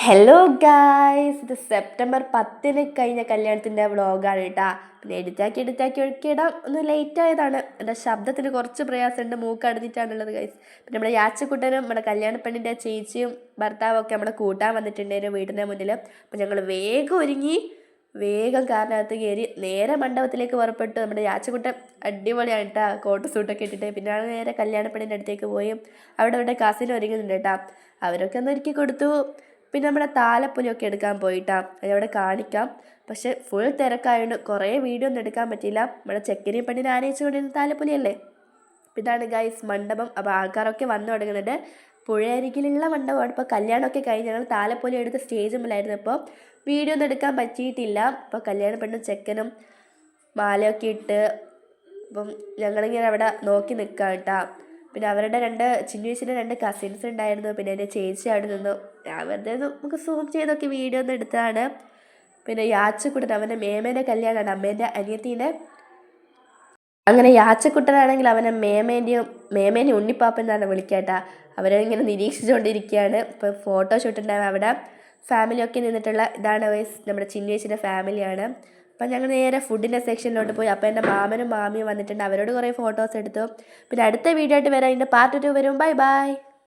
Hello guys, ഇത് September 10 കഴിഞ്ഞ കല്യാണത്തിൻ്റെ വ്ളോഗാണ് കേട്ടോ. പിന്നെ എഡിറ്റാക്കി ഒഴുക്കിയിടാം ഒന്ന് ലേറ്റ് ആയതാണ്. എൻ്റെ ശബ്ദത്തിന് കുറച്ച് പ്രയാസമുണ്ട്, മൂക്കടഞ്ഞിട്ടാണുള്ളത് ഗൈസ്. പിന്നെ നമ്മുടെ യാച്ചക്കുട്ടനും നമ്മുടെ കല്യാണ പെണ്ണിൻ്റെ ചേച്ചിയും ഭർത്താവും ഒക്കെ നമ്മളെ കൂട്ടാൻ വന്നിട്ടുണ്ടായിരുന്നു വീടിൻ്റെ മുന്നിൽ. അപ്പം ഞങ്ങൾ വേഗം ഒരുങ്ങി വേഗം കാറിനകത്ത് കയറി നേരെ മണ്ഡപത്തിലേക്ക് പുറപ്പെട്ടു. നമ്മുടെ യാച്ചക്കുട്ടൻ അടിപൊളിയാണ് കേട്ടോ, കോട്ട് സൂട്ടൊക്കെ ഇട്ടിട്ട്. പിന്നെ ആൾ നേരെ കല്യാണ പെണ്ണിൻ്റെ അടുത്തേക്ക് പോയി അവിടെ കസിൻ ഒരുങ്ങുന്നുണ്ട് കേട്ടോ. അവരൊക്കെ ഒന്ന് ഒരുക്കി കൊടുത്തു. പിന്നെ നമ്മുടെ താലപ്പൊലിയൊക്കെ എടുക്കാൻ പോയിട്ടാ, അതവിടെ കാണിക്കാം. പക്ഷെ ഫുൾ തിരക്കായതുകൊണ്ട് കുറേ വീഡിയോ ഒന്നും എടുക്കാൻ പറ്റിയില്ല. നമ്മുടെ ചെക്കനെയും പെണ്ണിനെ ആനയിച്ചു കൊണ്ടിരുന്ന താലപ്പൊലിയല്ലേ. ഇതാണ് ഗൈസ് മണ്ഡപം. അപ്പോൾ ആൾക്കാരൊക്കെ വന്നു തുടങ്ങുന്നുണ്ട്. പുഴയരികിലുള്ള മണ്ഡപമാണ്. ഇപ്പോൾ കല്യാണമൊക്കെ കഴിഞ്ഞ് ഞങ്ങൾ താലപ്പൊലി എടുത്ത് സ്റ്റേജ് മുമ്പിലായിരുന്നു. ഇപ്പോൾ വീഡിയോ ഒന്നും എടുക്കാൻ പറ്റിയിട്ടില്ല. ഇപ്പോൾ കല്യാണ പെണ്ണും ചെക്കനും മാലയൊക്കെ ഇട്ട് അപ്പം ഞങ്ങളിങ്ങനെ അവിടെ നോക്കി നിൽക്കാം കേട്ടോ. പിന്നെ അവരുടെ ചിന്നുവീച്ചിൻ്റെ 2 കസിൻസ് ഉണ്ടായിരുന്നു. പിന്നെ എൻ്റെ ചേച്ചി അവിടെ നിന്നു. ഞാൻ വെറുതെ നമുക്ക് സൂം ചെയ്തൊക്കെ വീഡിയോ ഒന്നും എടുത്തതാണ്. പിന്നെ യാച്ചക്കുട്ടൻ അവൻ്റെ മേമേൻ്റെ കല്യാണമാണ്, അമ്മേൻ്റെ അനിയത്തീൻ്റെ. അങ്ങനെ യാച്ചക്കുട്ടനാണെങ്കിൽ അവനെ മേമേനെയും ഉണ്ണിപ്പാപ്പൻ എന്നാണ് വിളിക്കാട്ടാ. അവരെ ഇങ്ങനെ നിരീക്ഷിച്ചുകൊണ്ടിരിക്കുകയാണ്. ഇപ്പോൾ ഫോട്ടോഷൂട്ട് ഉണ്ടാവും അവിടെ. ഫാമിലിയൊക്കെ നിന്നിട്ടുള്ള ഇതാണ് വയസ്സ് നമ്മുടെ ചിന്നുവീച്ചിൻ്റെ ഫാമിലിയാണ്. അപ്പം ഞങ്ങൾ നേരെ ഫുഡിൻ്റെ സെക്ഷനിലോട്ട് പോയി. അപ്പോൾ എൻ്റെ മാമനും മാമിയും വന്നിട്ടുണ്ട്. അവരോട് കുറേ ഫോട്ടോസ് എടുത്തു. പിന്നെ അടുത്ത വീഡിയോ ആയിട്ട് വരാം. ഇതിൻ്റെ പാർട്ട് 2 വരും. Bye bye.